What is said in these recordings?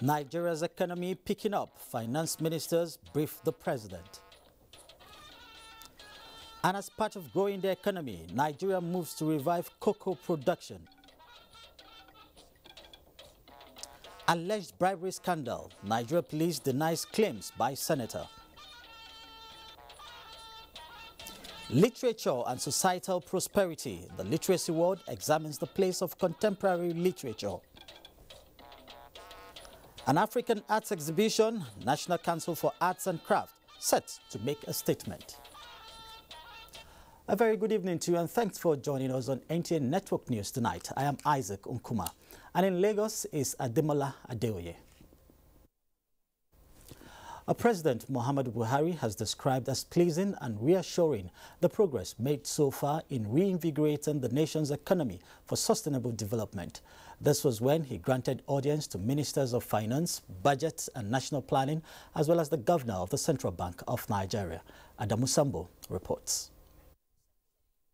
Nigeria's economy picking up. Finance ministers brief the president. And as part of growing the economy, Nigeria moves to revive cocoa production. Alleged bribery scandal. Nigeria police denies claims by senator. Literature and societal prosperity. The Literacy World examines the place of contemporary literature. An African arts exhibition, National Council for Arts and Craft, set to make a statement. A very good evening to you and thanks for joining us on NTA Network News tonight. I am Isaac Nkuma, and in Lagos is Ademola Adeoye. President Muhammadu Buhari has described as pleasing and reassuring the progress made so far in reinvigorating the nation's economy for sustainable development. This was when he granted audience to ministers of finance, budget and national planning, as well as the governor of the Central Bank of Nigeria. Adamu Sambo reports.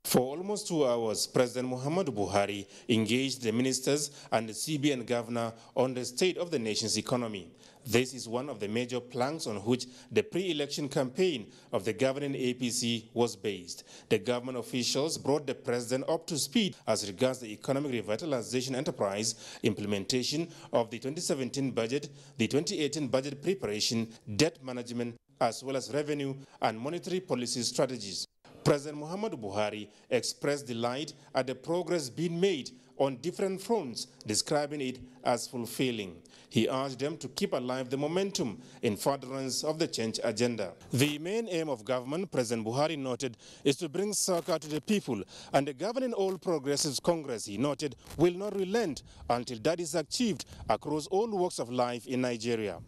For almost 2 hours, President Muhammadu Buhari engaged the ministers and the CBN governor on the state of the nation's economy. This is one of the major planks on which the pre-election campaign of the governing APC was based. The government officials brought the president up to speed as regards the economic revitalization enterprise, implementation of the 2017 budget, the 2018 budget preparation, debt management, as well as revenue and monetary policy strategies. President Muhammadu Buhari expressed delight at the progress being made on different fronts, describing it as fulfilling. He urged them to keep alive the momentum in furtherance of the change agenda. The main aim of government, President Buhari noted, is to bring succor to the people, and the governing All Progressives Congress, he noted, will not relent until that is achieved across all walks of life in Nigeria.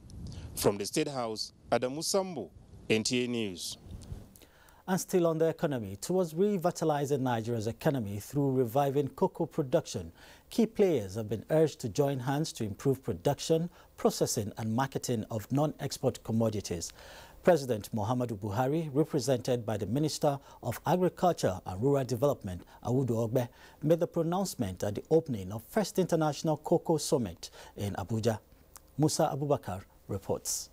From the State House, Adamu Sambo, NTA News. And still on the economy, towards revitalizing Nigeria's economy through reviving cocoa production, key players have been urged to join hands to improve production, processing and marketing of non-export commodities. President Muhammadu Buhari, represented by the Minister of Agriculture and Rural Development, Awudu Ogbe, made the pronouncement at the opening of First International Cocoa Summit in Abuja. Musa Abubakar reports.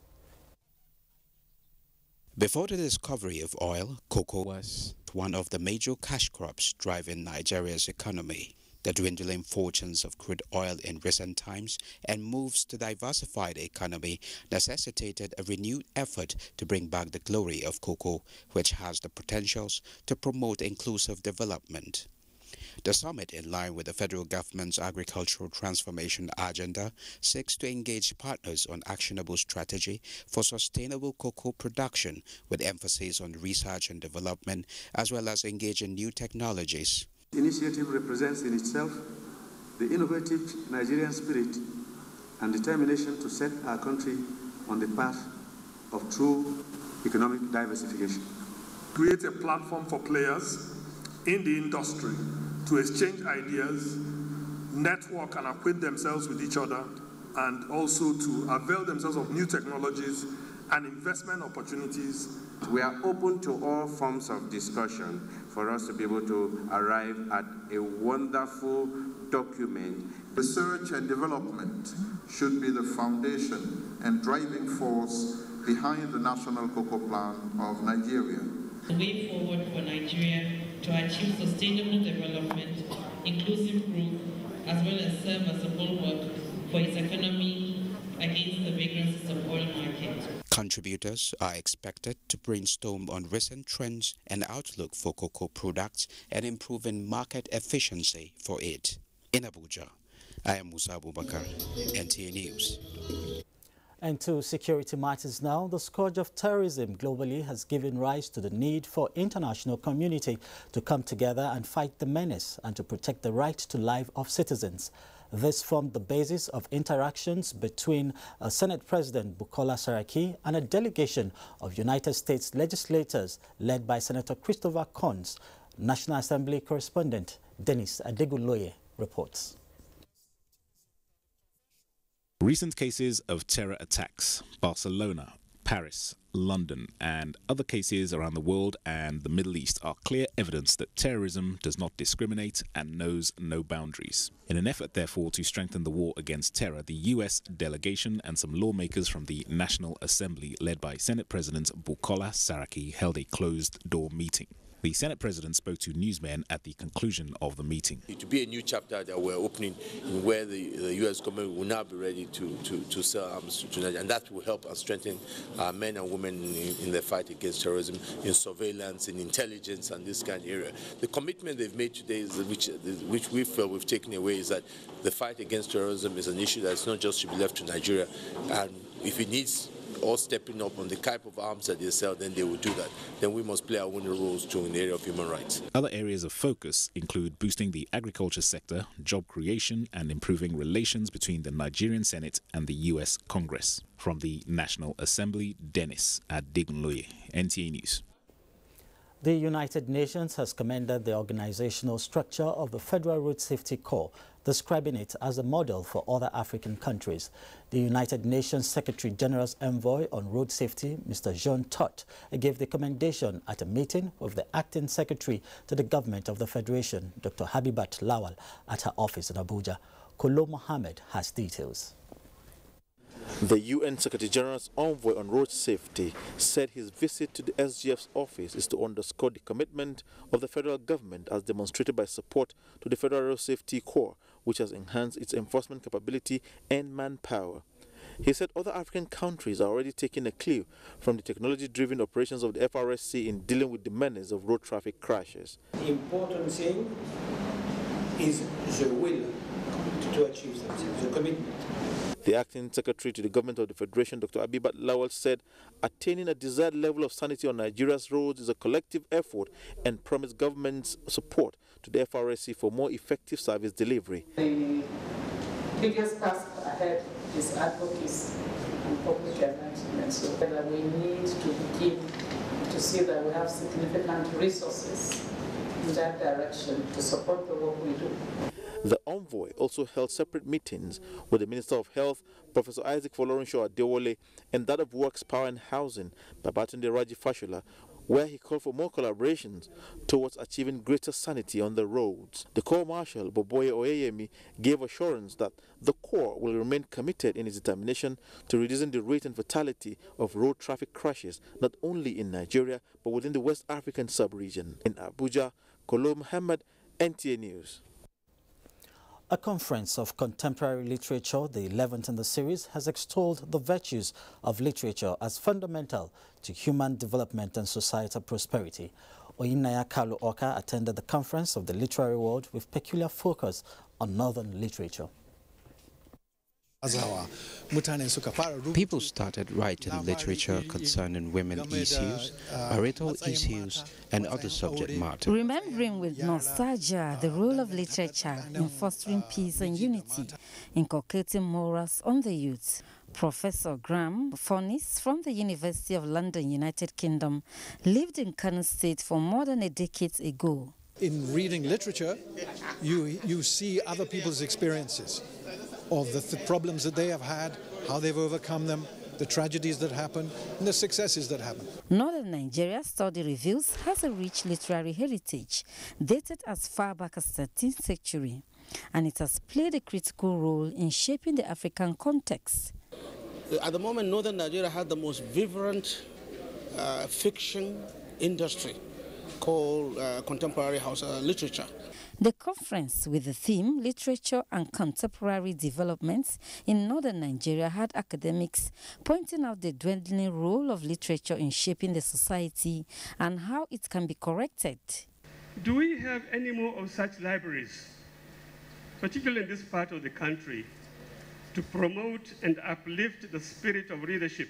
Before the discovery of oil, cocoa was one of the major cash crops driving Nigeria's economy. The dwindling fortunes of crude oil in recent times and moves to diversify the economy necessitated a renewed effort to bring back the glory of cocoa, which has the potentials to promote inclusive development. The summit, in line with the federal government's agricultural transformation agenda, seeks to engage partners on actionable strategy for sustainable cocoa production with emphasis on research and development, as well as engaging new technologies. The initiative represents in itself the innovative Nigerian spirit and determination to set our country on the path of true economic diversification. Create a platform for players in the industry to exchange ideas, network and acquaint themselves with each other, and also to avail themselves of new technologies and investment opportunities. We are open to all forms of discussion for us to be able to arrive at a wonderful document. Research and development should be the foundation and driving force behind the National Cocoa Plan of Nigeria. The way forward for Nigeria to achieve sustainable development, inclusive growth, as well as serve as a bulwark for its economy against the vagrancies of oil market. Contributors are expected to brainstorm on recent trends and outlook for cocoa products and improving market efficiency for it. In Abuja, I am Musa Abubakar, NTA News. And to security matters now, the scourge of terrorism globally has given rise to the need for international community to come together and fight the menace and to protect the right to life of citizens. This formed the basis of interactions between Senate President Bukola Saraki and a delegation of United States legislators led by Senator Christopher Coons. National Assembly correspondent Dennis Adeguloye reports. Recent cases of terror attacks, Barcelona, Paris, London and other cases around the world and the Middle East are clear evidence that terrorism does not discriminate and knows no boundaries. In an effort, therefore, to strengthen the war against terror, the U.S. delegation and some lawmakers from the National Assembly, led by Senate President Bukola Saraki, held a closed-door meeting. The Senate President spoke to newsmen at the conclusion of the meeting. It will be a new chapter that we're opening where the U.S. government will now be ready to sell arms to Nigeria, and that will help us strengthen our men and women in the fight against terrorism, in surveillance, in intelligence, and this kind of area. The commitment they've made today, which we feel we've taken away, is that the fight against terrorism is an issue that's not just to be left to Nigeria, and if it needs all stepping up on the type of arms that they sell, then they will do that. Then we must play our own roles too in the area of human rights. Other areas of focus include boosting the agriculture sector, job creation, and improving relations between the Nigerian Senate and the U.S. Congress. From the National Assembly, Dennis Adegunloye, NTA News. The United Nations has commended the organizational structure of the Federal Road Safety Corps, describing it as a model for other African countries. The United Nations Secretary General's Envoy on Road Safety, Mr. Jean Tot, gave the commendation at a meeting with the Acting Secretary to the Government of the Federation, Dr. Habibat Lawal, at her office in Abuja. Kolo Mohammed has details. The UN Secretary General's envoy on road safety said his visit to the SGF's office is to underscore the commitment of the federal government as demonstrated by support to the Federal Road Safety Corps, which has enhanced its enforcement capability and manpower. He said other African countries are already taking a clue from the technology-driven operations of the FRSC in dealing with the menace of road traffic crashes. The important thing is the will to achieve something, the commitment. The Acting Secretary to the Government of the Federation, Dr. Habibat Lawal, said attaining a desired level of sanity on Nigeria's roads is a collective effort and promised government's support to the FRSC for more effective service delivery. The biggest task ahead is advocacy and public enlightenment, so that we need to begin to see that we have significant resources in that direction to support the work we do. The envoy also held separate meetings with the Minister of Health, Professor Isaac Folorunsho Adewole, and that of Works, Power and Housing, Babatunde Raji Fashola, where he called for more collaborations towards achieving greater sanity on the roads. The Corps Marshal, Boboye Oyeyemi, gave assurance that the Corps will remain committed in its determination to reducing the rate and fatality of road traffic crashes, not only in Nigeria, but within the West African sub-region. In Abuja, Kolo Muhammad, NTA News. A conference of contemporary literature, the 11th in the series, has extolled the virtues of literature as fundamental to human development and societal prosperity. Oyinaya Kalu Oka attended the conference of the literary world with peculiar focus on northern literature. People started writing literature concerning women issues, marital issues, and other subject matter. Remembering with nostalgia the role of literature in fostering peace and unity, inculcating morals on the youth. Professor Graham Fornis from the University of London, United Kingdom, lived in Kano State for more than a decade ago. In reading literature, you see other people's experiences of the problems that they have had, how they've overcome them, the tragedies that happen, and the successes that happen. Northern Nigeria study reveals has a rich literary heritage dated as far back as the 13th century, and it has played a critical role in shaping the African context. At the moment, Northern Nigeria has the most vibrant fiction industry called contemporary Hausa literature. The conference, with the theme Literature and Contemporary Developments in Northern Nigeria, had academics pointing out the dwindling role of literature in shaping the society and how it can be corrected. Do we have any more of such libraries, particularly in this part of the country, to promote and uplift the spirit of readership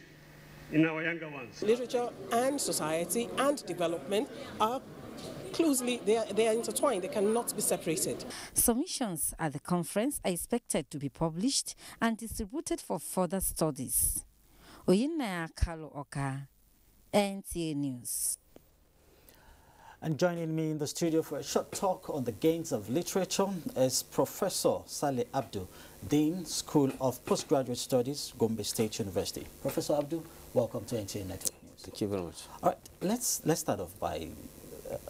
in our younger ones? Literature and society and development are closely, they are intertwined, they cannot be separated. Submissions at the conference are expected to be published and distributed for further studies. Oyinaya Kalo Oka, NTA News. And joining me in the studio for a short talk on the gains of literature is Professor Saleh Abdu, Dean, School of Postgraduate Studies, Gombe State University. Professor Abdu, welcome to NTA Network News. Thank you very much. All right, let's start off by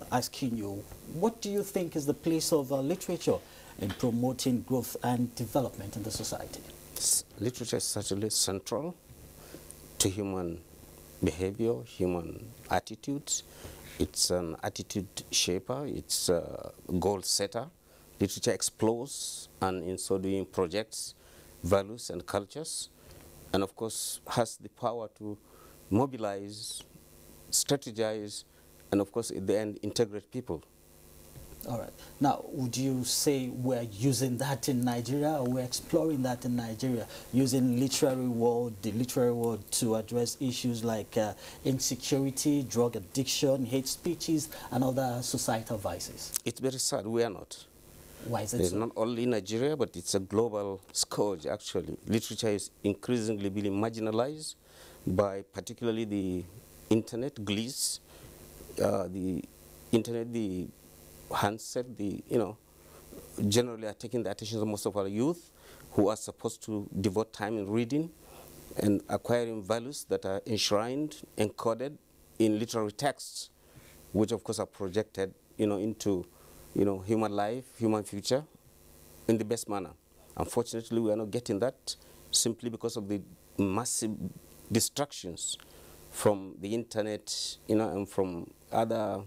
asking you, what do you think is the place of literature in promoting growth and development in the society? Literature is certainly central to human behavior, human attitudes. It's an attitude shaper, it's a goal setter. Literature explores and in so doing projects values and cultures, and of course has the power to mobilize, strategize, and of course at the end integrate people. All right. Now, would you say we're using that in Nigeria, or we're exploring that in Nigeria, using the literary world to address issues like insecurity, drug addiction, hate speeches, and other societal vices? It's very sad we are not. Why is it it's so? Not only Nigeria, but it's a global scourge, actually. Literature is increasingly being marginalized by particularly the internet, glees, the internet, the handset, generally are taking the attention of most of our youth who are supposed to devote time in reading and acquiring values that are enshrined, encoded in literary texts, which of course are projected, into, human life, human future in the best manner. Unfortunately, we are not getting that simply because of the massive distractions from the internet, and from other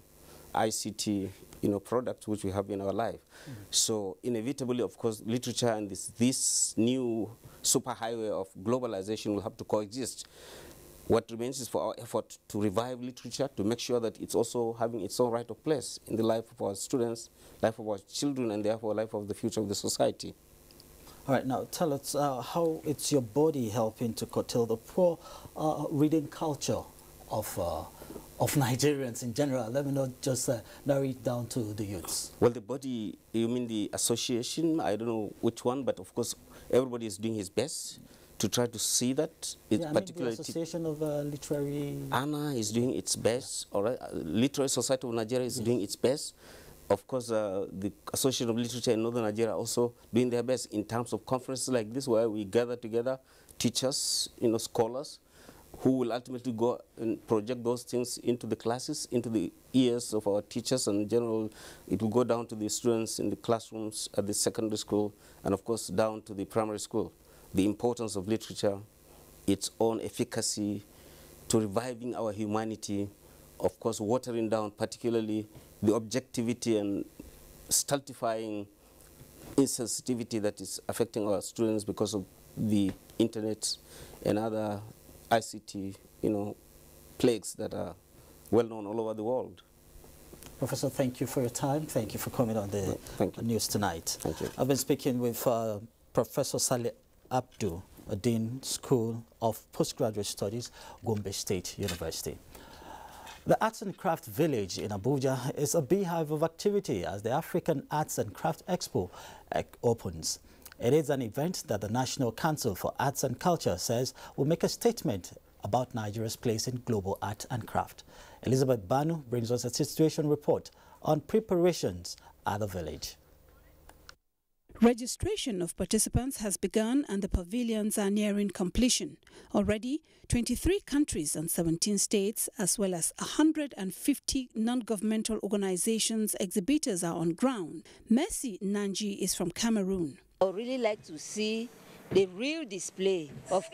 ICT products which we have in our life. So inevitably, of course, literature and this new superhighway of globalization will have to coexist. What remains is for our effort to revive literature, to make sure that it's also having its own right of place in the life of our students, life of our children, and therefore life of the future of the society. All right, now tell us how it's your body helping to curtail the poor reading culture of Nigerians in general. Let me not just narrow it down to the youths. Well, the body, you mean the association? I don't know which one, but of course everybody is doing his best to try to see that. Particularly the Association of Literary... ANA is doing its best, all right? Literary Society of Nigeria is doing its best. Of course, the Association of Literature in Northern Nigeria also doing their best in terms of conferences like this, where we gather together teachers, scholars, who will ultimately go and project those things into the classes, into the ears of our teachers, and in general, it will go down to the students in the classrooms at the secondary school, and of course down to the primary school. The importance of literature, its own efficacy to reviving our humanity, of course watering down particularly the objectivity and stultifying insensitivity that is affecting our students because of the internet and other ICT, plagues that are well known all over the world. Professor, thank you for your time. Thank you for coming on the news tonight. Thank you. I've been speaking with Professor Saleh Abdu, a Dean, School of Postgraduate Studies, Gombe State University. The Arts and Craft Village in Abuja is a beehive of activity as the African Arts and Craft Expo opens. It is an event that the National Council for Arts and Culture says will make a statement about Nigeria's place in global art and craft. Elizabeth Banu brings us a situation report on preparations at the village. Registration of participants has begun and the pavilions are nearing completion. Already, 23 countries and 17 states, as well as 150 non-governmental organizations, exhibitors are on ground. Mercy Nanji is from Cameroon. I would really like to see the real display of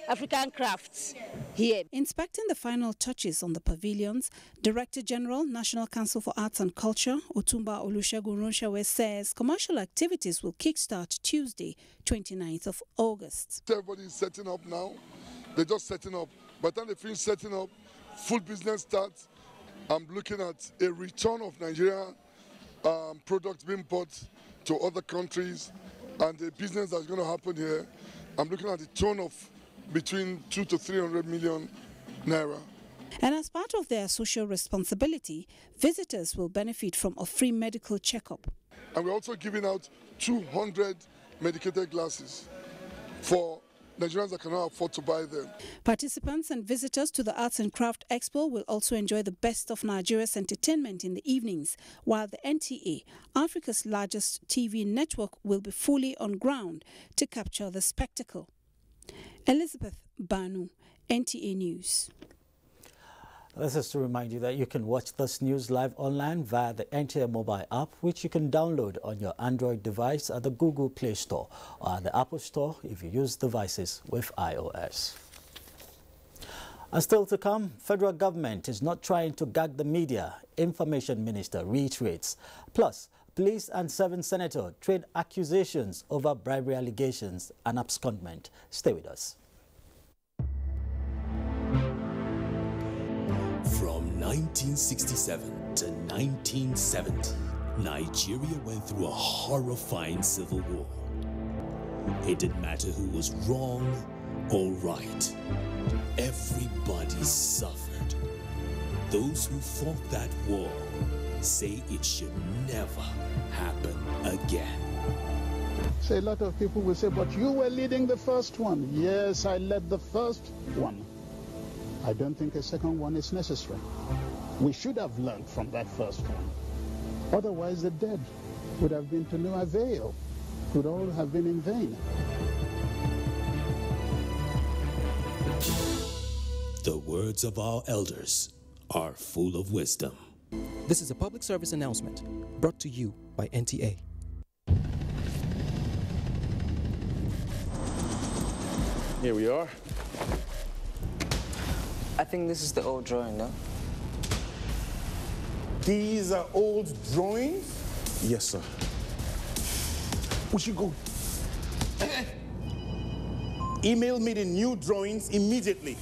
African crafts here. Inspecting the final touches on the pavilions, Director General, National Council for Arts and Culture, Otumba Olusegun Ronshawe, says commercial activities will kickstart Tuesday, 29th of August. Everybody is setting up now. They're just setting up. By the time they finish setting up, full business starts. I'm looking at a return of Nigeria products being bought to other countries. And the business that's going to happen here, I'm looking at a turn of between 200 to 300 million naira And as part of their social responsibility, visitors will benefit from a free medical checkup. And we're also giving out 200 medicated glasses for Nigerians that cannot afford to buy them. Participants and visitors to the Arts and Craft Expo will also enjoy the best of Nigeria's entertainment in the evenings, while the NTA, Africa's largest TV network, will be fully on ground to capture the spectacle. Elizabeth Banu, NTA News. This is to remind you that you can watch this news live online via the NTA mobile app, which you can download on your Android device at the Google Play Store or at the Apple Store if you use devices with iOS. And still to come, federal government is not trying to gag the media, Information Minister reiterates. Plus, police and 7 senators trade accusations over bribery allegations and abscondment. Stay with us. From 1967 to 1970, Nigeria went through a horrifying civil war. It didn't matter who was wrong or right. Everybody suffered. Those who fought that war say it should never happen again. So a lot of people will say, but you were leading the first one. Yes, I led the first one. I don't think a second one is necessary. We should have learned from that first one. Otherwise, the dead would have been to no avail, would all have been in vain. The words of our elders are full of wisdom. This is a public service announcement brought to you by NTA. Here we are. I think this is the old drawing, no? These are old drawings? Yes, sir. We should go. Email me the new drawings immediately.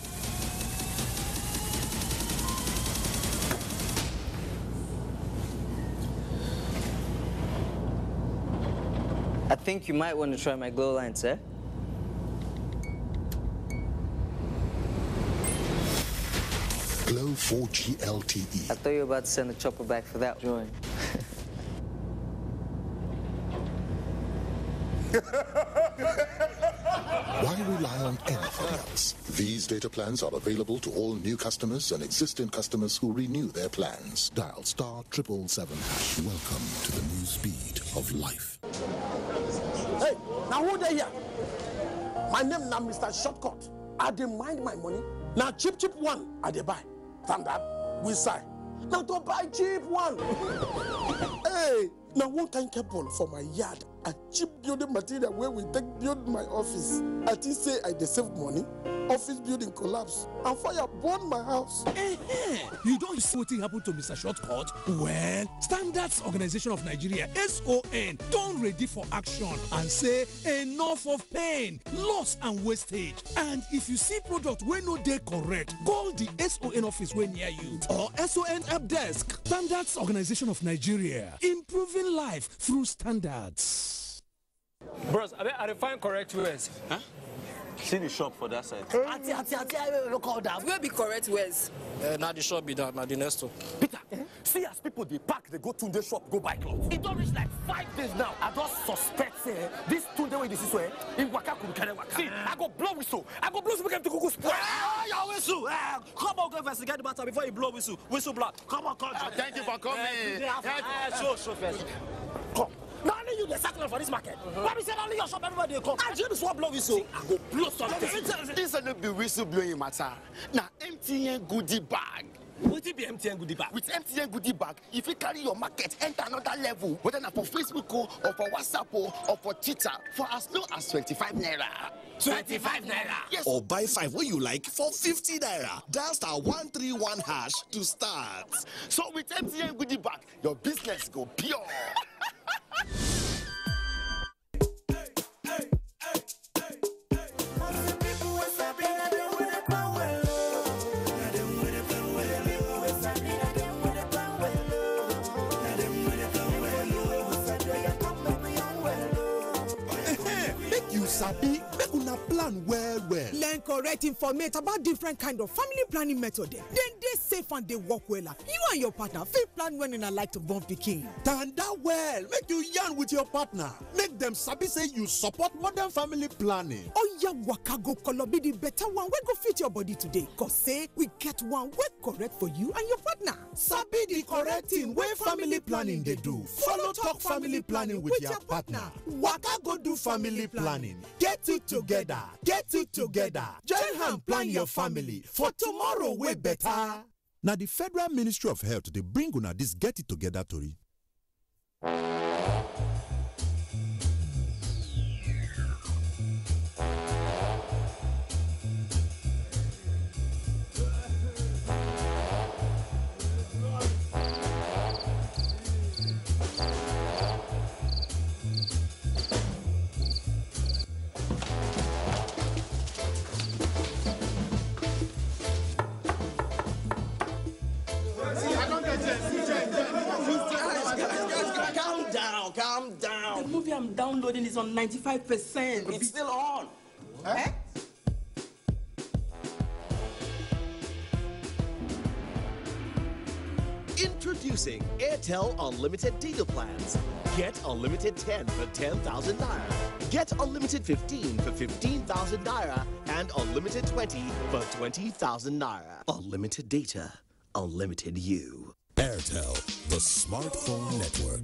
I think you might want to try my glow line, sir. Glow 4G LTE. I thought you were about to send a chopper back for that drawing. Why rely on anything else? These data plans are available to all new customers and existing customers who renew their plans. Dial *777#. Welcome to the new speed of life. Hey, now who they here? My name now Mr. Shortcut. I dey mind my money. Now cheap one I dey buy. Standard, we say. Now to buy cheap one. Hey, now one kind cable for my yard. A cheap building material where we take build my office. I think say I dey save money. Office building collapse and fire burn my house. You don't see what happened to Mr. Shortcut? Well, Standards Organization of Nigeria, SON, don't ready for action and say enough of pain, loss and wastage. And if you see product where no dey correct, call the SON office where near you or SON help desk. Standards Organization of Nigeria, improving life through standards. Bros, I find correct words. Huh? See the shop for that side. Auntie, I will call that. Where be correct words? Now the shop be down, now the next one. Peter, see as people they pack, they go to the shop, go buy clothes. It don't reach like 5 days now. I just suspect this Tunde way this is where in Waka could carry Waka. See, I go blow whistle. I go blow whistle to Kuku spoil. Your whistle. Come on, go investigate the matter before you blow whistle. Whistle blood. Come on, come. Thank you for coming. Show first. Come. Not only you the circle for this market. Why we say only your shop everybody they come? I just want blow whistle. I go blow something. This is not be whistle blowing matter. Now MTN goodie bag. What be MTN goodie bag? With MTN goodie bag, if you carry your market enter another level, whether not for Facebook or for WhatsApp or for Twitter, for as low as 25 naira. 25 naira. Yes. Or buy 5 when you like for 50 naira. Dial *131# to start. So with MTN goodie bag, your business go pure. Sabi, make una plan well. Learn correct information about different kind of family planning method. Then safe and they work well. You and your partner fit plan when una like to born pikin. Tanda well, make you yarn with your partner. Make them sabi say you support modern family planning. Oya waka go kolobi the better one wey go fit your body today. Cause say we get one wey correct for you and your partner. Sabi the correct thing wey family planning they do. Follow talk family planning with your partner. Waka go do family planning. Get it together. Get it together. Join hand plan your family for tomorrow way better. Now the Federal Ministry of Health they bring una this Get It Together tori. Calm down. The movie I'm downloading is on 95%. It's still on. Eh? Introducing Airtel Unlimited Data Plans. Get Unlimited 10 for 10,000 Naira. Get Unlimited 15 for 15,000 Naira. And Unlimited 20 for 20,000 Naira. Unlimited data. Unlimited you. Airtel, the smartphone network.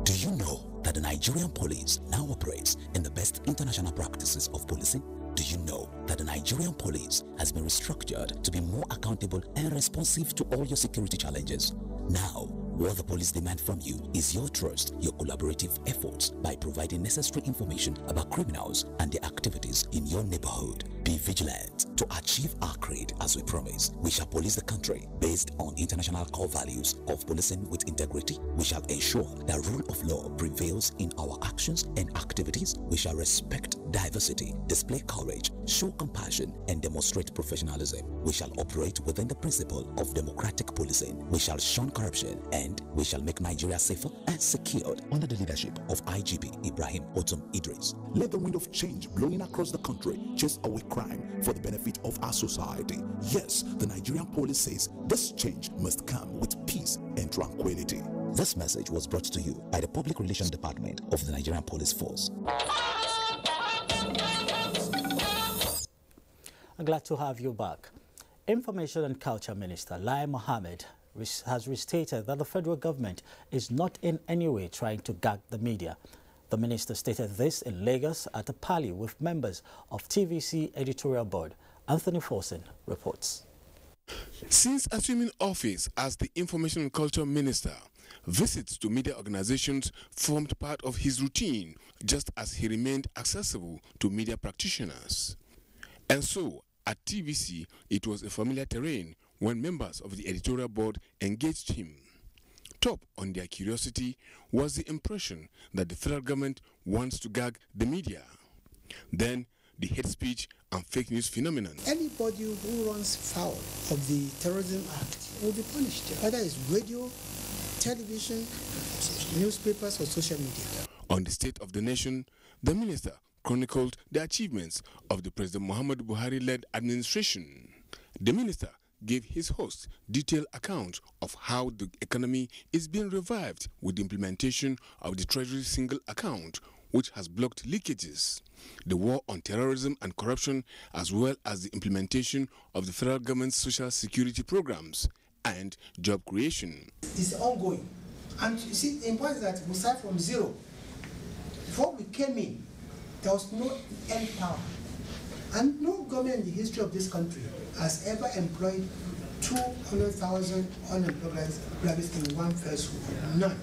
Do you know that the Nigerian police now operates in the best international practices of policing? Do you know that the Nigerian police has been restructured to be more accountable and responsive to all your security challenges? Now, what the police demand from you is your trust, your collaborative efforts by providing necessary information about criminals and their activities in your neighborhood. Be vigilant to achieve our creed as we promise. We shall police the country based on international core values of policing with integrity. We shall ensure that rule of law prevails in our actions and activities. We shall respect diversity, display courage, show compassion, and demonstrate professionalism. We shall operate within the principle of democratic policing. We shall shun corruption, and we shall make Nigeria safer and secured under the leadership of IGP Ibrahim Otum Idris. Let the wind of change blowing across the country chase away crime for the benefit of our society. Yes, the Nigerian police says this change must come with peace and tranquility. This message was brought to you by the Public Relations Department of the Nigerian Police Force. I'm glad to have you back. Information and Culture Minister Lai Mohammed has restated that the federal government is not in any way trying to gag the media. The minister stated this in Lagos at a parley with members of TVC editorial board. Anthony Forsen reports. Since assuming office as the Information and Culture Minister, visits to media organizations formed part of his routine, just as he remained accessible to media practitioners. And so, at TVC, it was a familiar terrain when members of the editorial board engaged him. Top on their curiosity was the impression that the federal government wants to gag the media. Then, the hate speech and fake news phenomenon. Anybody who runs foul of the Terrorism Act will be punished, whether it's radio, television, newspapers, or social media. On the state of the nation, the minister chronicled the achievements of the President Muhammadu Buhari-led administration. The minister gave his host detailed account of how the economy is being revived with the implementation of the Treasury single account, which has blocked leakages, the war on terrorism and corruption, as well as the implementation of the federal government's social security programs and job creation. It's ongoing. And you see, the important is that we start from zero. Before we came in, there was no end power. And no government in the history of this country has ever employed 200,000 unemployed graduates in one fell swoop. None.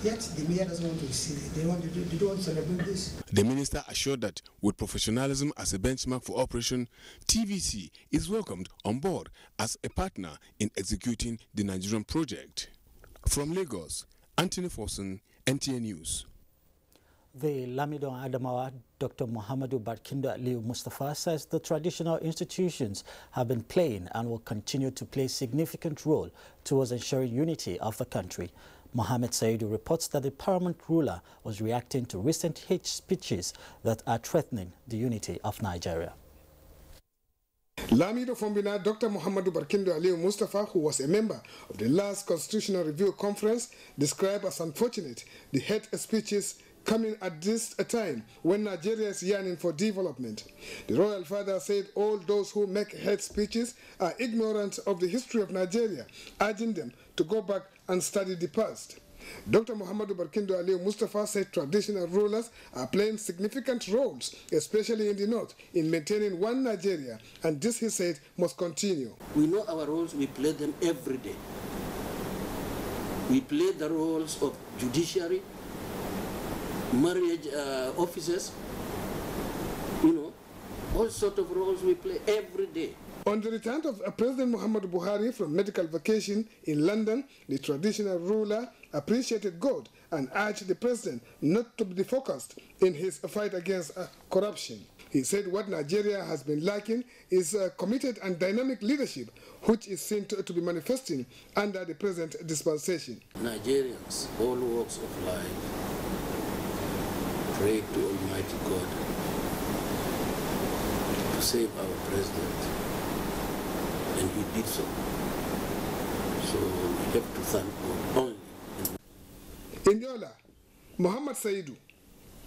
Yet the media doesn't want to see it. They don't want to celebrate this. The minister assured that with professionalism as a benchmark for operation, TVC is welcomed on board as a partner in executing the Nigerian project. From Lagos, Anthony Forsen, NTA News. The Lamidon Adamawa, Dr. Muhammadu Barkindo Aliyu Mustafa, says the traditional institutions have been playing and will continue to play a significant role towards ensuring unity of the country. Mohammed Saidu reports that the paramount ruler was reacting to recent hate speeches that are threatening the unity of Nigeria. Lamido Fombina, Dr. Muhammadu Barkindo Aliyu Mustafa, who was a member of the last Constitutional Review Conference, described as unfortunate the hate speeches coming at this time when Nigeria is yearning for development. The royal father said all those who make hate speeches are ignorant of the history of Nigeria, urging them to go back and study the past. Dr. Muhammadu Barkindo Aliyu Mustafa said traditional rulers are playing significant roles, especially in the north, in maintaining one Nigeria, and this, he said, must continue. We know our roles, we play them every day. We play the roles of judiciary, marriage officers, all sorts of roles we play every day. On the return of President Muhammadu Buhari from medical vacation in London, the traditional ruler appreciated God and urged the president not to be focused in his fight against corruption. He said what Nigeria has been lacking is committed and dynamic leadership, which is seen to be manifesting under the present dispensation. Nigerians, all walks of life, pray to Almighty God to save our president. And he did so. So we have to thank God only. In Yola, Muhammad Saidu,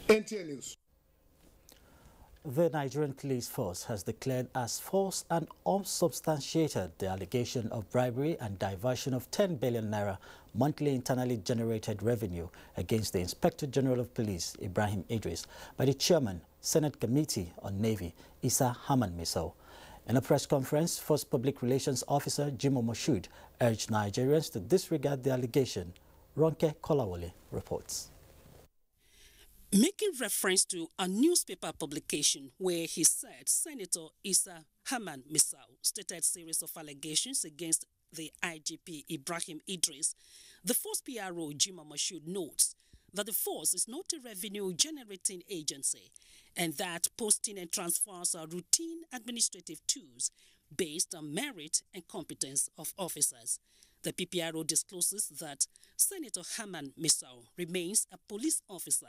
NTA News. The Nigerian police force has declared as false and unsubstantiated the allegation of bribery and diversion of 10 billion naira monthly internally generated revenue against the Inspector General of Police, Ibrahim Idris, by the chairman, Senate Committee on Navy, Issa Haman Misau. In a press conference, First Public Relations Officer Jimo Moshood urged Nigerians to disregard the allegation. Ronke Kolawole reports. Making reference to a newspaper publication where he said Senator Issa Haman Misau stated series of allegations against the IGP Ibrahim Idris, the force PRO Jimo Moshood notes that the force is not a revenue-generating agency and that posting and transfers are routine administrative tools based on merit and competence of officers. The PPRO discloses that Senator Haman Misau remains a police officer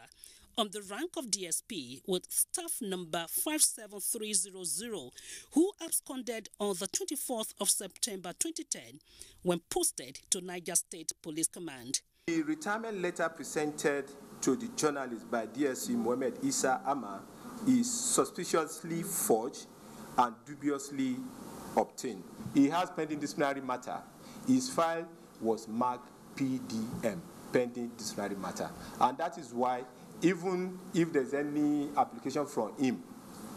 on the rank of DSP with staff number 57300, who absconded on the 24th of September 2010 when posted to Niger State Police Command. The retirement letter presented to the journalist by DSC Mohammed Issa Ama is suspiciously forged and dubiously obtained. He has pending disciplinary matter. His file was marked PDM, pending disciplinary matter. And that is why even if there's any application from him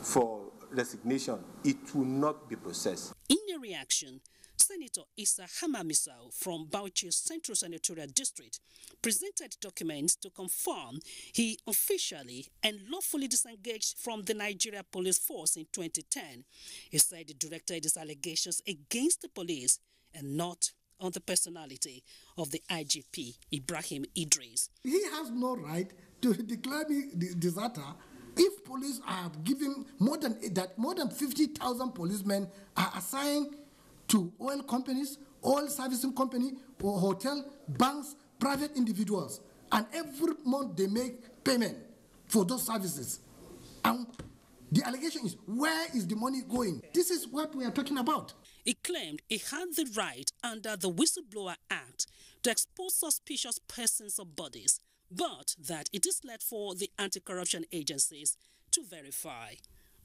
for resignation, it will not be processed. In a reaction, Senator Issa Haman Misau from Bauchi Central Senatorial District presented documents to confirm he officially and lawfully disengaged from the Nigeria Police Force in 2010. He said he directed his allegations against the police and not on the personality of the IGP, Ibrahim Idris. He has no right to declare me deserter if police are given more than 50,000 policemen are assigned to oil companies, oil servicing company, or hotel, banks, private individuals. And every month they make payment for those services. And the allegation is, where is the money going? This is what we are talking about. He claimed he had the right under the Whistleblower Act to expose suspicious persons or bodies, but that it is left for the anti-corruption agencies to verify.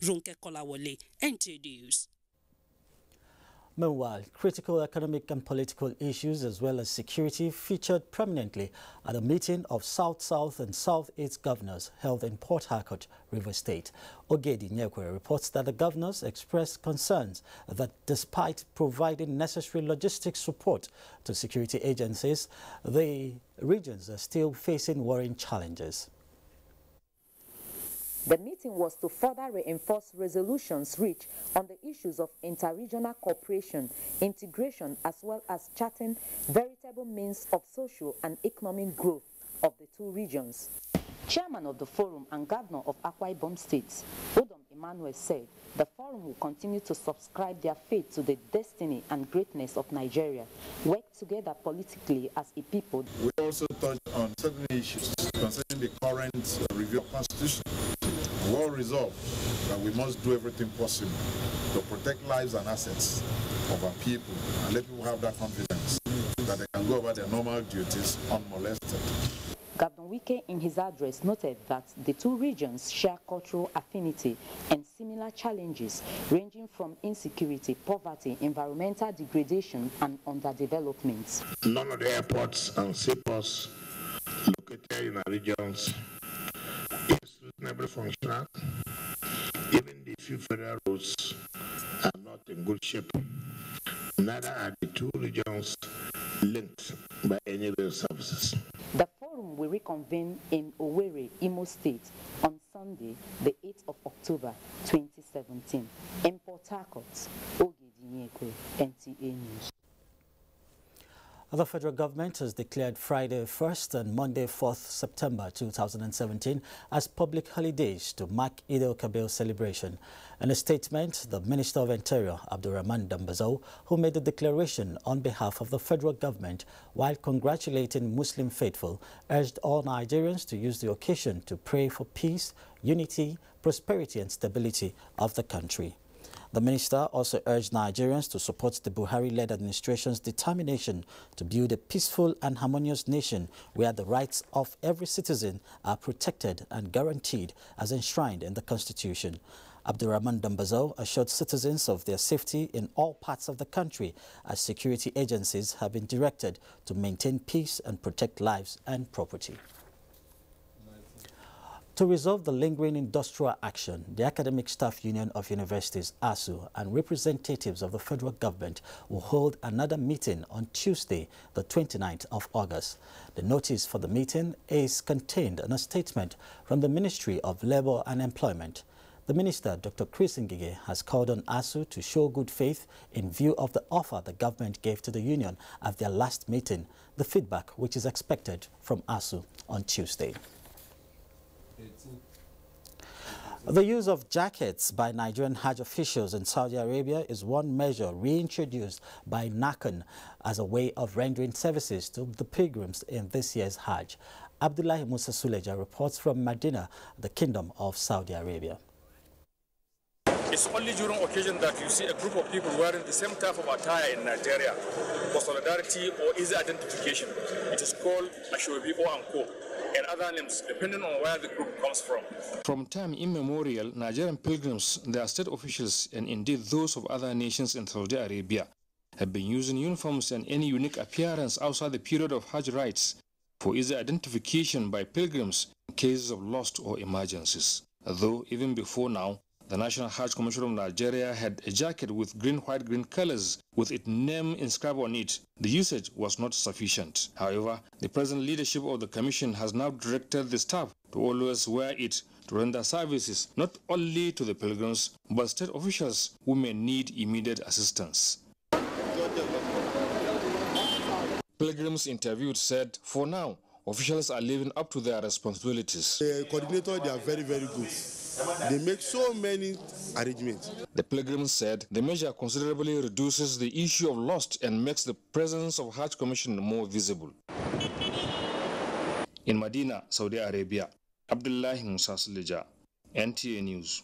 Ronke Kolawole, NTA News. Meanwhile, critical economic and political issues as well as security featured prominently at a meeting of South-South and South-East governors held in Port Harcourt, Rivers State. Ogedi Nyekwe reports that the governors expressed concerns that despite providing necessary logistics support to security agencies, the regions are still facing worrying challenges. The meeting was to further reinforce resolutions reached on the issues of interregional cooperation, integration, as well as charting veritable means of social and economic growth of the two regions. Chairman of the forum and Governor of Akwa Ibom State, Udom Emmanuel said the forum will continue to subscribe their faith to the destiny and greatness of Nigeria, work together politically as a people. We also touched on certain issues concerning the current review of Constitution. We all resolved that we must do everything possible to protect lives and assets of our people and let people have that confidence that they can go about their normal duties unmolested. Governor Wike, in his address, noted that the two regions share cultural affinity and similar challenges ranging from insecurity, poverty, environmental degradation, and underdevelopment. None of the airports and seaports located in our regions is reasonably functional. Even the few federal roads are not in good shape. Neither are the two regions linked by any rail services. The forum will reconvene in Owerri, Imo State on Sunday, the 8th of October, 2017. In Port Harcourt, Oge Dinyekwe, NTA News. The federal government has declared Friday 1st and Monday 4th September 2017 as public holidays to mark Eid al-Kabir celebration. In a statement, the Minister of Interior, Abdurrahman Dambazo, who made the declaration on behalf of the federal government while congratulating Muslim faithful, urged all Nigerians to use the occasion to pray for peace, unity, prosperity and stability of the country. The minister also urged Nigerians to support the Buhari-led administration's determination to build a peaceful and harmonious nation where the rights of every citizen are protected and guaranteed as enshrined in the Constitution. Abdurrahman Dambazo assured citizens of their safety in all parts of the country as security agencies have been directed to maintain peace and protect lives and property. To resolve the lingering industrial action, the Academic Staff Union of Universities, ASU, and representatives of the federal government will hold another meeting on Tuesday, the 29th of August. The notice for the meeting is contained in a statement from the Ministry of Labour and Employment. The Minister, Dr. Chris Ngige, has called on ASU to show good faith in view of the offer the government gave to the union at their last meeting, the feedback which is expected from ASU on Tuesday. The use of jackets by Nigerian Hajj officials in Saudi Arabia is one measure reintroduced by NACAN as a way of rendering services to the pilgrims in this year's Hajj. Abdullahi Musa Suleja reports from Medina, the Kingdom of Saudi Arabia. It's only during occasion that you see a group of people wearing the same type of attire in Nigeria for solidarity or easy identification. It is called Ashobi or Anko and other names depending on where the group comes from. From time immemorial, Nigerian pilgrims, their state officials, and indeed those of other nations in Saudi Arabia have been using uniforms and any unique appearance outside the period of Hajj rites for easy identification by pilgrims in cases of lost or emergencies. Though even before now, the National Hajj Commission of Nigeria had a jacket with green, white, green colors with its name inscribed on it. The usage was not sufficient. However, the present leadership of the Commission has now directed the staff to always wear it to render services not only to the pilgrims, but state officials who may need immediate assistance. Pilgrims interviewed said, for now, officials are living up to their responsibilities. The coordinator, they are very, very good. They make so many arrangements. The pilgrims said the measure considerably reduces the issue of lost and makes the presence of Hajj Commission more visible. In Medina, Saudi Arabia, Abdullahi Musa Suleja, NTA News.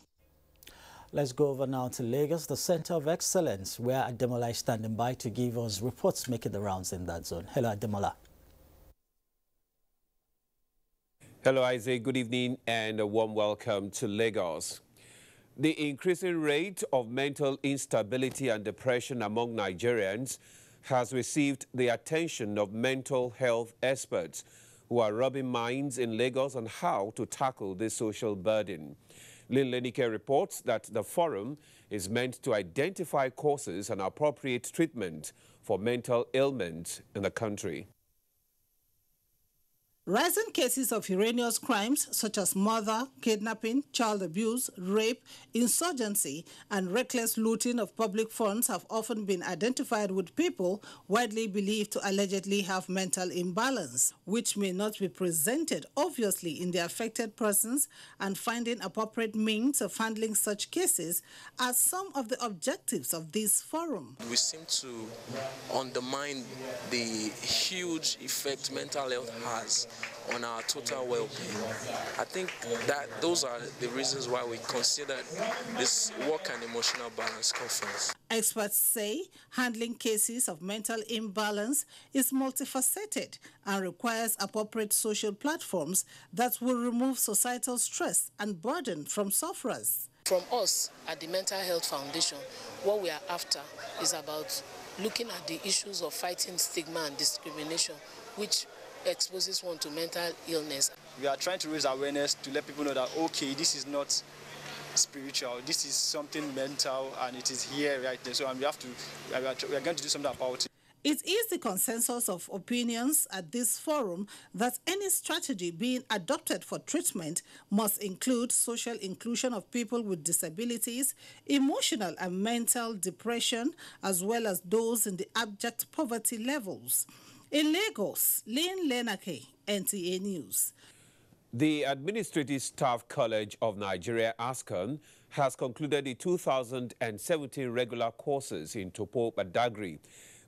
Let's go over now to Lagos, the Center of Excellence, where Ademola is standing by to give us reports making the rounds in that zone. Hello, Ademola. Hello, Isaac. Good evening and a warm welcome to Lagos. The increasing rate of mental instability and depression among Nigerians has received the attention of mental health experts who are rubbing minds in Lagos on how to tackle this social burden. Lynn Lenike reports that the forum is meant to identify causes and appropriate treatment for mental ailment in the country. Rising cases of heinous crimes such as murder, kidnapping, child abuse, rape, insurgency, and reckless looting of public funds have often been identified with people widely believed to allegedly have mental imbalance, which may not be presented obviously in the affected persons, and finding appropriate means of handling such cases are some of the objectives of this forum. We seem to undermine the huge effect mental health has on our total well-being. I think that those are the reasons why we considered this work and emotional balance conference. Experts say handling cases of mental imbalance is multifaceted and requires appropriate social platforms that will remove societal stress and burden from sufferers. From us at the Mental Health Foundation, what we are after is about looking at the issues of fighting stigma and discrimination, which exposes one to mental illness. We are trying to raise awareness to let people know that, okay, this is not spiritual, this is something mental, and it is here right there. So we are going to do something about it. It is the consensus of opinions at this forum that any strategy being adopted for treatment must include social inclusion of people with disabilities, emotional and mental depression, as well as those in the abject poverty levels. In Lagos, Lynn Lenake, NTA News. The Administrative Staff College of Nigeria, ASCON, has concluded the 2017 regular courses in Topo Badagry,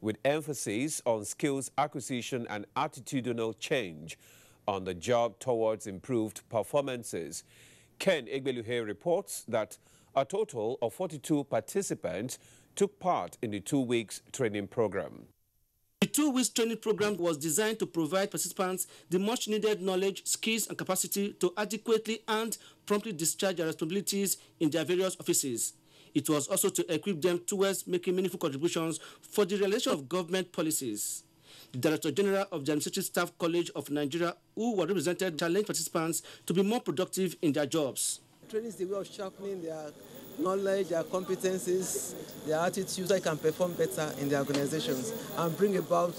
with emphasis on skills acquisition and attitudinal change on the job towards improved performances. Ken Egbeluhe reports that a total of 42 participants took part in the 2 weeks training program. The 2 weeks training program was designed to provide participants the much needed knowledge, skills and capacity to adequately and promptly discharge their responsibilities in their various offices. It was also to equip them towards making meaningful contributions for the realization of government policies. The Director General of the Administrative Staff College of Nigeria, who were represented, challenged participants to be more productive in their jobs. Training is the way of sharpening their knowledge, their competencies, their attitudes, so they can perform better in their organizations and bring about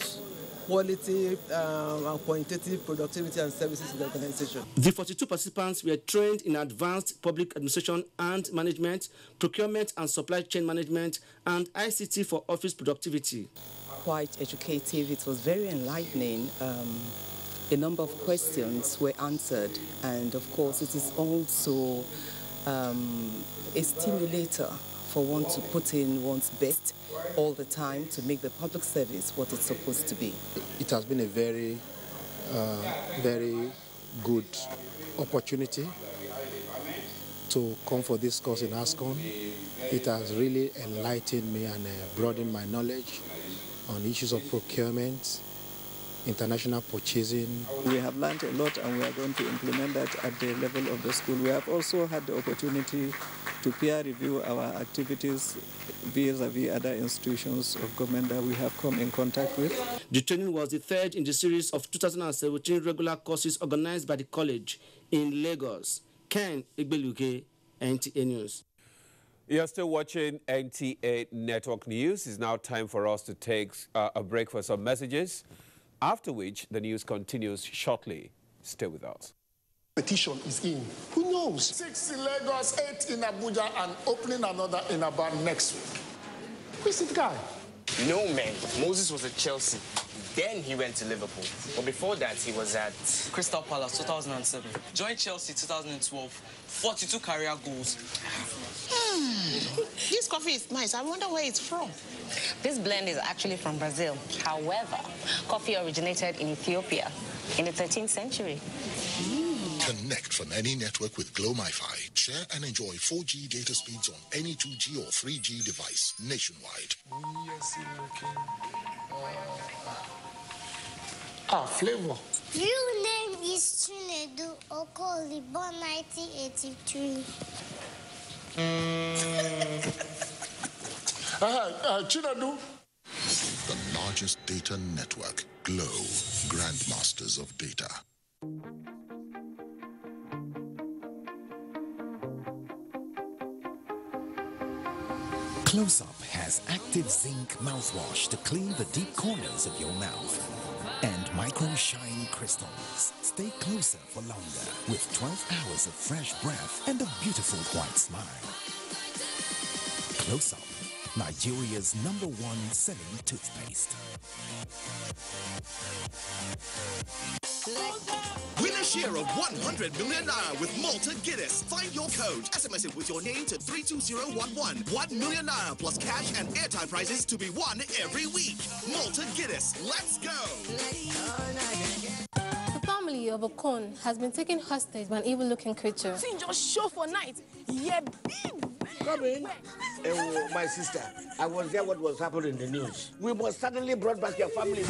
quality and quantitative productivity and services in the organization. The 42 participants were trained in advanced public administration and management, procurement and supply chain management, and ICT for office productivity. Quite educative. It was very enlightening. A number of questions were answered, and of course it is also a stimulator for one to put in one's best all the time to make the public service what it's supposed to be. It has been a very, very good opportunity to come for this course in ASCON. It has really enlightened me and broadened my knowledge on issues of procurement, international purchasing. We have learned a lot and we are going to implement that at the level of the school. We have also had the opportunity to peer review our activities vis-a-vis other institutions of government that we have come in contact with. The training was the third in the series of 2017 regular courses organized by the college in Lagos. Ken Egbeluke, NTA News. You're still watching NTA Network News. It's now time for us to take a break for some messages, after which the news continues shortly. Stay with us. Petition is in. Who knows? 6 in Lagos, 8 in Abuja, and opening another in about next week. Who's the guy? No, man. Moses was at Chelsea. Then he went to Liverpool. But before that, he was at Crystal Palace 2007. Joined Chelsea 2012. 42 career goals. This coffee is nice. I wonder where it's from. This blend is actually from Brazil. However, coffee originated in Ethiopia in the 13th century. Connect from any network with Glow MiFi. Share and enjoy 4G data speeds on any 2G or 3G device nationwide. Flavor. Real name is Chinedu Okoli, born 1983. Chinedu. The largest data network. Glow, grandmasters of data. Close Up has active zinc mouthwash to clean the deep corners of your mouth. and micro-shine crystals. Stay closer for longer with 12 hours of fresh breath and a beautiful white smile. Close Up, Nigeria's #1 selling toothpaste. Win a share of 100 million naira with Malta Guinness. Find your code. SMS it with your name to 32011. 1 million naira plus cash and airtime prizes to be won every week. Malta Guinness. Let's go. The family of Okon has been taken hostage by an evil-looking creature. See, just show for night. Yeah, big. Come in. My sister, I was there what was happening in the news. We must suddenly brought back your family.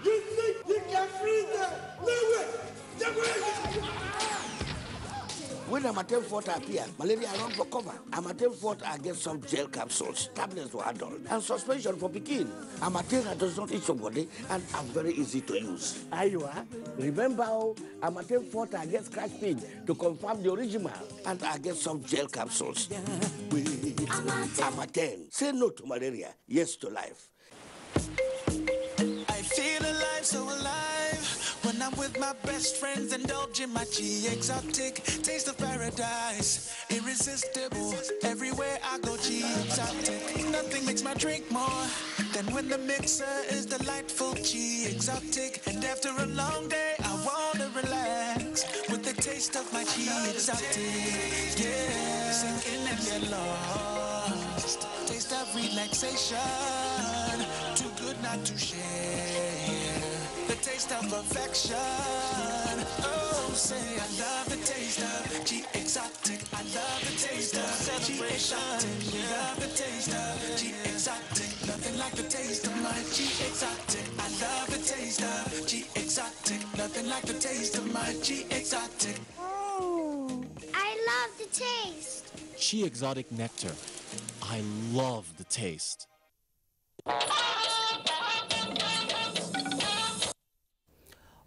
You think you can freeze them? No way! When Amatem fought appear, malaria run for cover. Amatem fought against some gel capsules, tablets for adults, and suspension for Pekin. Amatem does not eat somebody and are very easy to use. Aywa, remember how Amatem fought against crash pin to confirm the original and against some gel capsules. Amatem, say no to malaria, yes to life. I feel alive, so alive, when I'm with my best friends, indulging my G exotic taste of paradise, irresistible, everywhere I go G exotic. Nothing makes my drink more than when the mixer is delightful G exotic. And after a long day, I wanna relax with the taste of my G exotic. Yeah, sinking and get lost, taste of relaxation, too good not to share, the taste of perfection. Oh, say I love the taste of G exotic. I love the taste of G exotic. Love the taste of G exotic. Nothing like the taste of my G exotic. I love the taste of G exotic. Nothing like the taste of my G exotic. Oh, I love the taste. G exotic nectar. I love the taste.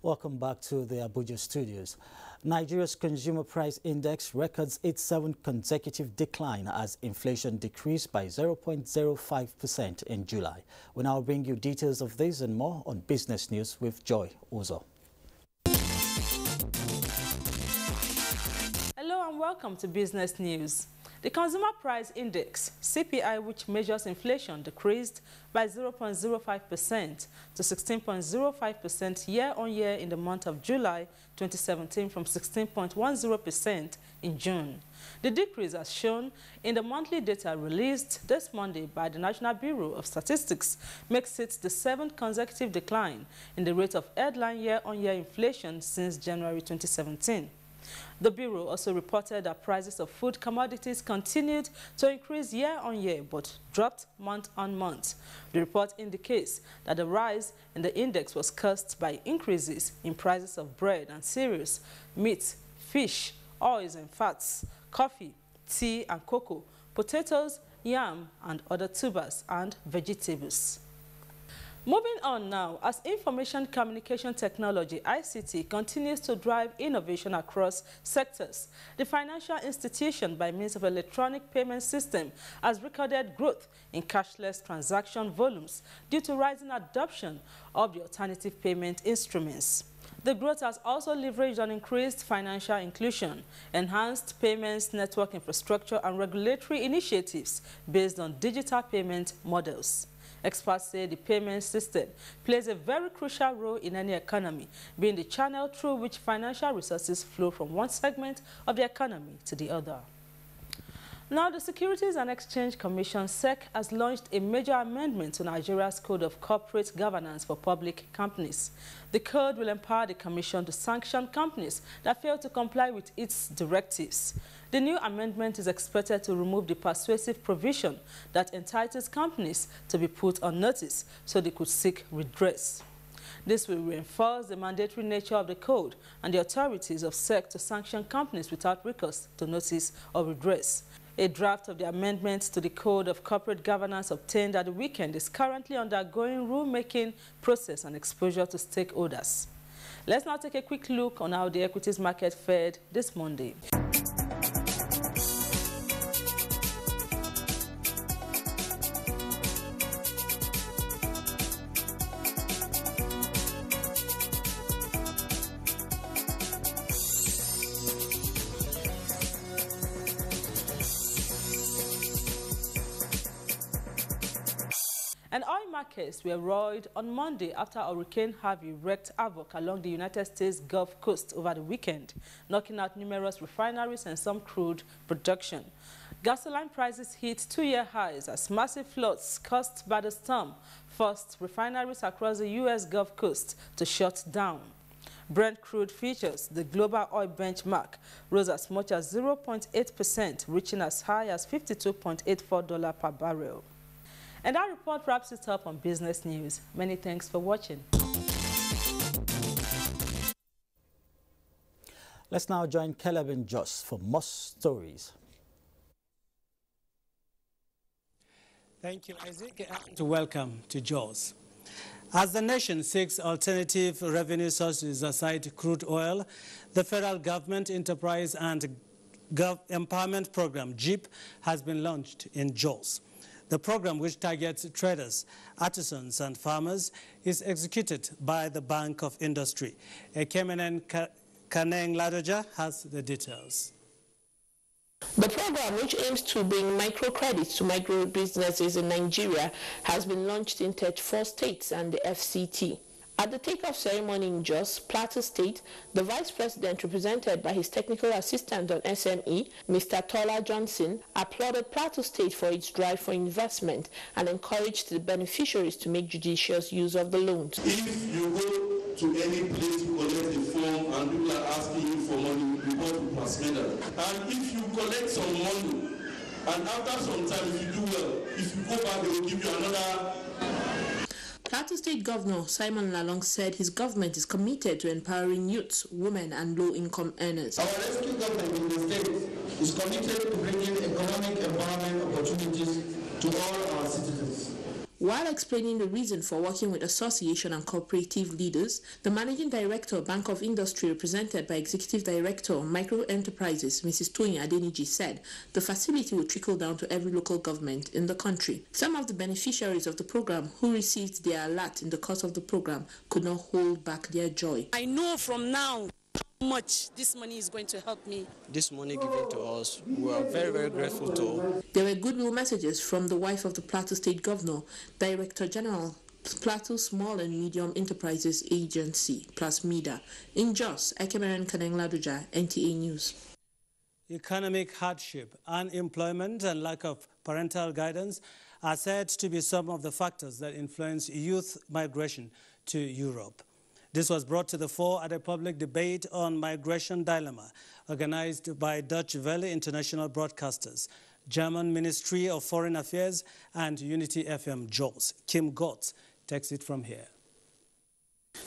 Welcome back to the Abuja studios. Nigeria's Consumer Price Index records its 7th consecutive decline as inflation decreased by 0.05% in July. We now bring you details of this and more on Business News with Joy Uzo. Hello and welcome to Business News. The Consumer Price Index, CPI, which measures inflation, decreased by 0.05% to 16.05% year-on-year in the month of July 2017 from 16.10% in June. The decrease, as shown in the monthly data released this Monday by the National Bureau of Statistics, makes it the 7th consecutive decline in the rate of headline year-on-year inflation since January 2017. The Bureau also reported that prices of food commodities continued to increase year-on-year but dropped month-on-month. The report indicates that the rise in the index was caused by increases in prices of bread and cereals, meat, fish, oils and fats, coffee, tea and cocoa, potatoes, yam and other tubers and vegetables. Moving on now, as information communication technology, ICT, continues to drive innovation across sectors, the financial institution, by means of electronic payment system, has recorded growth in cashless transaction volumes due to rising adoption of the alternative payment instruments. The growth has also leveraged on increased financial inclusion, enhanced payments network infrastructure, and regulatory initiatives based on digital payment models. Experts say the payment system plays a very crucial role in any economy, being the channel through which financial resources flow from one segment of the economy to the other. Now, the Securities and Exchange Commission, SEC, has launched a major amendment to Nigeria's Code of Corporate Governance for public companies. The code will empower the Commission to sanction companies that fail to comply with its directives. The new amendment is expected to remove the persuasive provision that entitles companies to be put on notice so they could seek redress. This will reinforce the mandatory nature of the code and the authorities of SEC to sanction companies without recourse to notice or redress. A draft of the amendments to the Code of Corporate Governance obtained at the weekend is currently undergoing rulemaking process and exposure to stakeholders. Let's now take a quick look on how the equities market fared this Monday. And oil markets were roiled on Monday after Hurricane Harvey wreaked havoc along the United States Gulf Coast over the weekend, knocking out numerous refineries and some crude production. Gasoline prices hit two-year highs as massive floods caused by the storm forced refineries across the U.S. Gulf Coast to shut down. Brent crude futures, the global oil benchmark, rose as much as 0.8%, reaching as high as $52.84 per barrel. And that report wraps it up on business news. Many thanks for watching. Let's now join Caleb and Josh for more stories. Thank you, Isaac, and welcome to Jaws. As the nation seeks alternative revenue sources aside crude oil, the Federal Government Enterprise and Empowerment Program, JEEP, has been launched in Jaws. The program, which targets traders, artisans, and farmers, is executed by the Bank of Industry. Ekemenen Kaneng Ladoja has the details. The program, which aims to bring microcredits to micro businesses in Nigeria, has been launched in 34 states and the FCT. At the takeoff ceremony in Jos, Plateau State, the Vice President, represented by his technical assistant on SME, Mr. Tola Johnson, applauded Plateau State for its drive for investment and encouraged the beneficiaries to make judicious use of the loans. If you go to any place to collect a form and people are asking you for money, report to Pasmeda. And if you collect some money, and after some time, if you do well, if you go back, they will give you another. Plateau State Governor Simon Lalong said his government is committed to empowering youths, women, and low-income earners. Our rescue government in the state is committed to bringing economic empowerment opportunities to all our citizens. While explaining the reason for working with association and cooperative leaders, the Managing Director, Bank of Industry, represented by Executive Director, Micro Enterprises, Mrs. Toyin Adeniji, said the facility will trickle down to every local government in the country. Some of the beneficiaries of the program who received their alert in the course of the program could not hold back their joy. I know from now how much this money is going to help me. This money given to us, we are very, very grateful to. There were goodwill messages from the wife of the Plateau State Governor, Director General, Plateau Small and Medium Enterprises Agency, PLASMEDA. In Jos, Ekemeren Kaneng Ladoja, NTA News. Economic hardship, unemployment, and lack of parental guidance are said to be some of the factors that influence youth migration to Europe. This was brought to the fore at a public debate on migration dilemma organized by Deutsche Welle International Broadcasters, German Ministry of Foreign Affairs, and Unity FM Jaws. Kim Gotts takes it from here.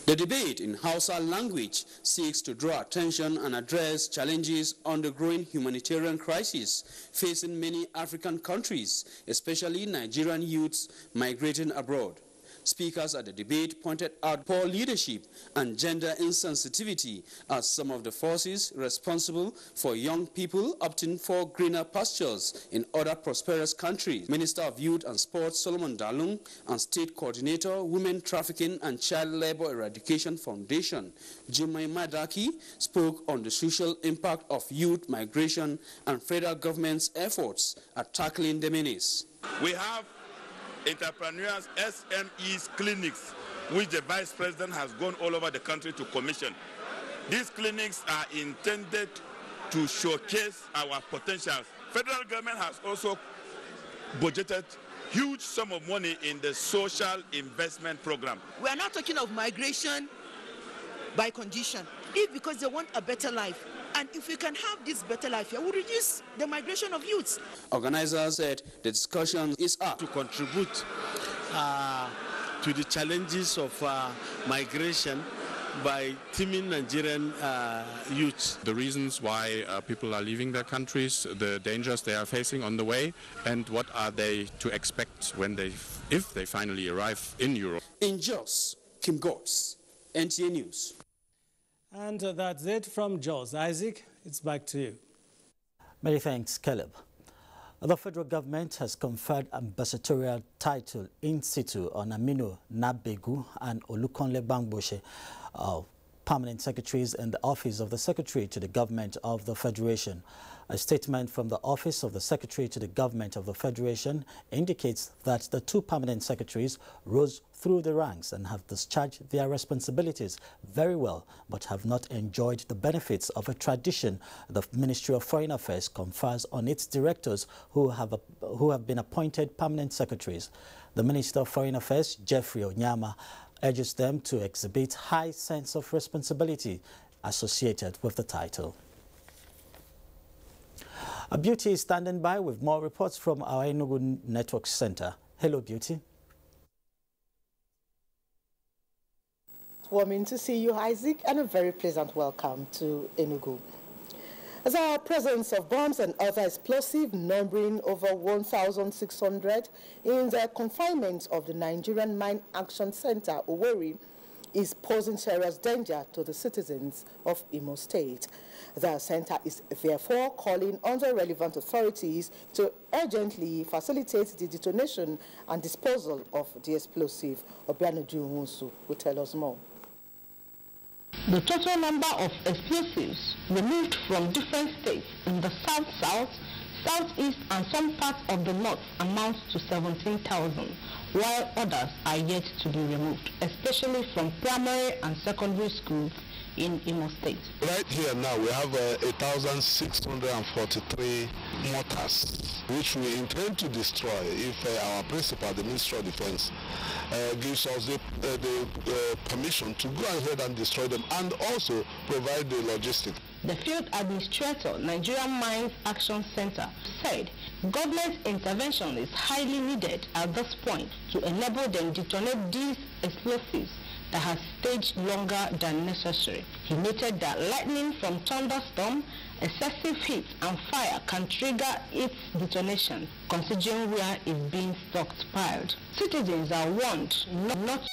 The debate in Hausa language seeks to draw attention and address challenges on the growing humanitarian crisis facing many African countries, especially Nigerian youths migrating abroad. Speakers at the debate pointed out poor leadership and gender insensitivity as some of the forces responsible for young people opting for greener pastures in other prosperous countries. Minister of Youth and Sports Solomon Dalung and State Coordinator, Women Trafficking and Child Labor Eradication Foundation, Jumai Madaki, spoke on the social impact of youth migration and federal government's efforts at tackling the menace. We have entrepreneurs, SMEs, clinics, which the Vice President has gone all over the country to commission. These clinics are intended to showcase our potentials. Federal government has also budgeted huge sum of money in the social investment program. We are not talking of migration by condition, if because they want a better life. And if we can have this better life here, we'll reduce the migration of youths. Organizers said the discussion is up to contribute to the challenges of migration by teaming Nigerian youth. The reasons why people are leaving their countries, the dangers they are facing on the way, and what are they to expect when if they finally arrive in Europe. In Jos, Kim Gotts, NTA News. And that's it from Jaws. Isaac, it's back to you. Many thanks, Caleb. The federal government has conferred ambassadorial title in situ on Aminu Nabegu and Olukonle Bangboshe, permanent secretaries in the office of the Secretary to the Government of the Federation. A statement from the Office of the Secretary to the Government of the Federation indicates that the 2 permanent secretaries rose through the ranks and have discharged their responsibilities very well, but have not enjoyed the benefits of a tradition the Ministry of Foreign Affairs confers on its directors who have been appointed permanent secretaries. The Minister of Foreign Affairs, Jeffrey Onyama, urges them to exhibit high sense of responsibility associated with the title. Beauty is standing by with more reports from our NTA Network Center. Hello, Beauty. Warming to see you, Isaac, and a very pleasant welcome to Enugu. As our presence of bombs and other explosives numbering over 1,600 in the confinement of the Nigerian Mine Action Center, Owerri, is posing serious danger to the citizens of Imo State. The center is therefore calling on the relevant authorities to urgently facilitate the detonation and disposal of the explosive. Obianuju Nwusu will tell us more. The total number of explosives removed from different states in the south, southeast, and some parts of the north amounts to 17,000, while others are yet to be removed, especially from primary and secondary schools in Imo State. Right here now we have 1,643 mortars, which we intend to destroy if our principal, the Ministry of Defense, gives us the permission to go ahead and destroy them and also provide the logistics. The field administrator, Nigerian Mines Action Center, said government intervention is highly needed at this point to enable them detonate these explosives that has staged longer than necessary. He noted that lightning from thunderstorm, excessive heat and fire can trigger its detonation, considering where it's being stockpiled. Citizens are warned not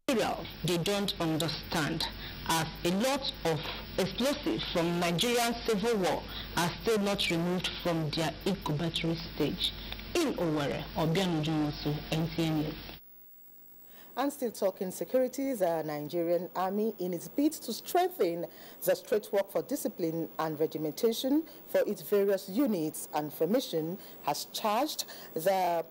material they don't understand, as a lot of explosives from Nigerian civil war are still not removed from their incubatory stage. In Owerri, Obianuju Nwusu, NTA News. And still talking security, the Nigerian Army, in its bid to strengthen the straight work for discipline and regimentation for its various units and formation, has charged the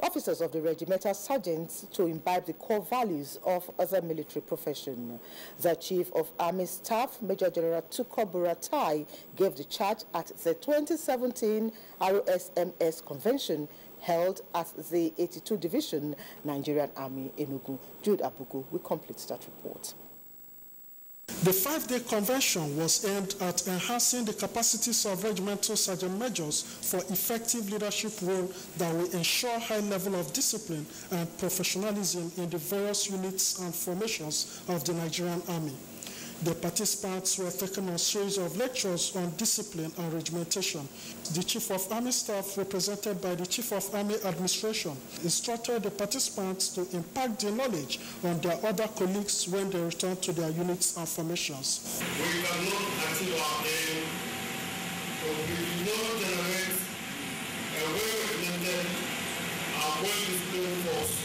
officers of the regimental sergeants to imbibe the core values of the military profession. The Chief of Army Staff, Major General Tukur Buratai, gave the charge at the 2017 ROSMS Convention held at the 82 Division, Nigerian Army, Enugu. Jude Abugu will complete that report. The 5-day convention was aimed at enhancing the capacities of regimental sergeant majors for effective leadership role that will ensure high level of discipline and professionalism in the various units and formations of the Nigerian Army. The participants were taken on a series of lectures on discipline and regimentation. The Chief of Army Staff, represented by the Chief of Army Administration, instructed the participants to impart the knowledge on their other colleagues when they return to their units and formations. We cannot achieve our aim, but we do not generate a well-regimented and well-disciplined force.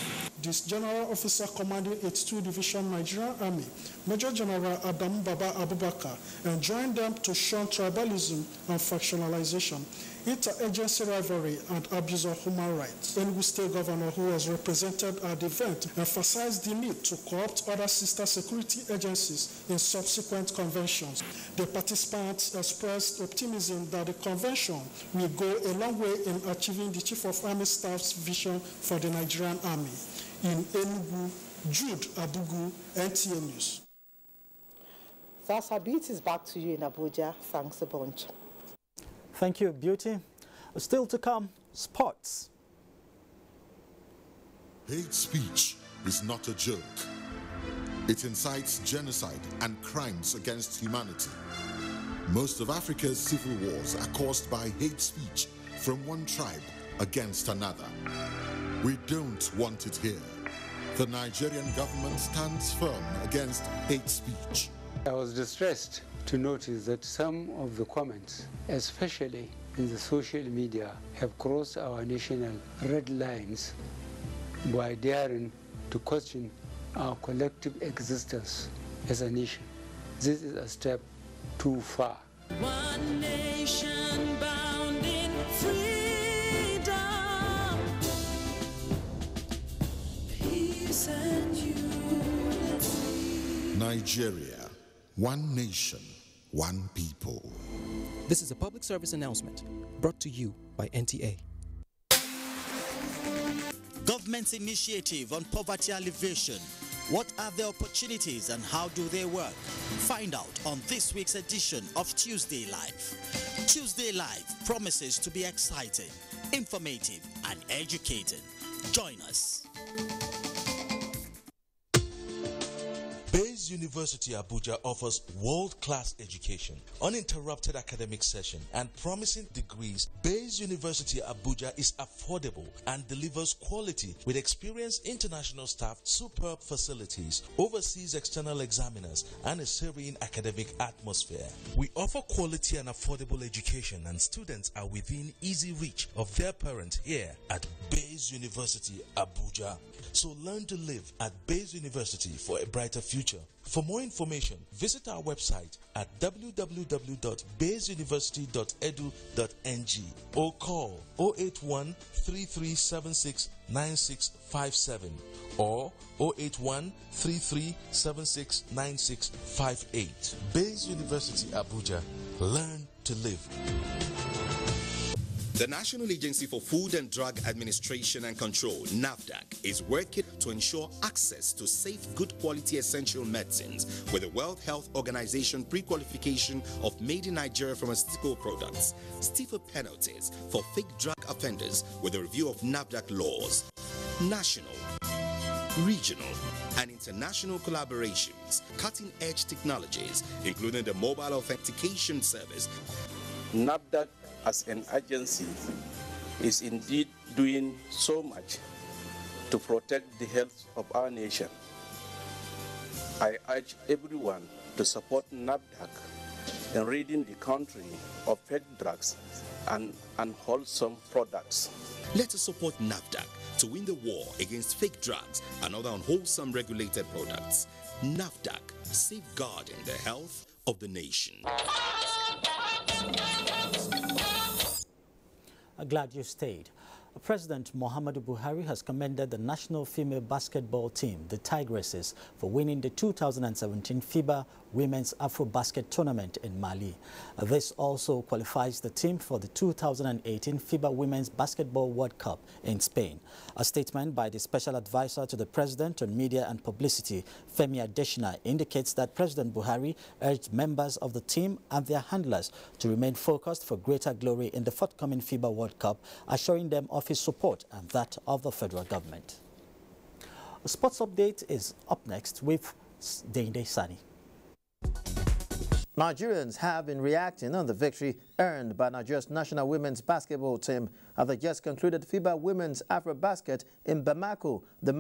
This General Officer commanding 82 Division Nigerian Army, Major General Adamu Baba Abubakar, enjoined them to shun tribalism and factionalization, interagency rivalry, and abuse of human rights. Enugu State Governor, who was represented at the event, emphasized the need to co-opt other sister security agencies in subsequent conventions. The participants expressed optimism that the convention will go a long way in achieving the Chief of Army Staff's vision for the Nigerian Army. In Enugu, Jude Abugu, NTA News. That's our beauty. Is back to you in Abuja. Thanks a bunch. Thank you, Beauty. Still to come, sports. Hate speech is not a joke. It incites genocide and crimes against humanity. Most of Africa's civil wars are caused by hate speech from one tribe against another. We don't want it here. The Nigerian government stands firm against hate speech. I was distressed to notice that some of the comments, especially in the social media, have crossed our national red lines by daring to question our collective existence as a nation. This is a step too far. One nation bound in freedom, peace and unity. Nigeria, one nation, one people. This is a public service announcement brought to you by NTA. Government's initiative on poverty alleviation. What are the opportunities and how do they work? Find out on this week's edition of Tuesday Live. Tuesday Live promises to be exciting, informative, and educating. Join us. Bayes University Abuja offers world-class education, uninterrupted academic session, and promising degrees. Bayes University Abuja is affordable and delivers quality with experienced international staff, superb facilities, overseas external examiners, and a serene academic atmosphere. We offer quality and affordable education, and students are within easy reach of their parents here at Bayes University Abuja. So learn to live at Bayes University for a brighter future. For more information, visit our website at www.bayesuniversity.edu.ng or call 081 3376 9657 or 081 3376 9658. Bayes University Abuja. Learn to live. The National Agency for Food and Drug Administration and Control, NAFDAC, is working to ensure access to safe, good quality essential medicines with the World Health Organization pre-qualification of made in Nigeria pharmaceutical products, stiffer penalties for fake drug offenders with a review of NAFDAC laws, national, regional, and international collaborations, cutting-edge technologies, including the mobile authentication service. NAFDAC as an agency is indeed doing so much to protect the health of our nation. I urge everyone to support NAFDAC in ridding the country of fake drugs and unwholesome products. Let us support NAFDAC to win the war against fake drugs and other unwholesome regulated products. NAFDAC, safeguarding the health of the nation. Glad you stayed. President Muhammadu Buhari has commended the national female basketball team, the Tigresses, for winning the 2017 FIBA Women's Afro-Basket Tournament in Mali. This also qualifies the team for the 2018 FIBA Women's Basketball World Cup in Spain. A statement by the Special Advisor to the President on Media and Publicity, Femi Adesina, indicates that President Buhari urged members of the team and their handlers to remain focused for greater glory in the forthcoming FIBA World Cup, assuring them of his support and that of the federal government. A sports update is up next with Dende Sani. Nigerians have been reacting on the victory earned by Nigeria's national women's basketball team at the just concluded FIBA Women's Afro-Basket in Bamako. The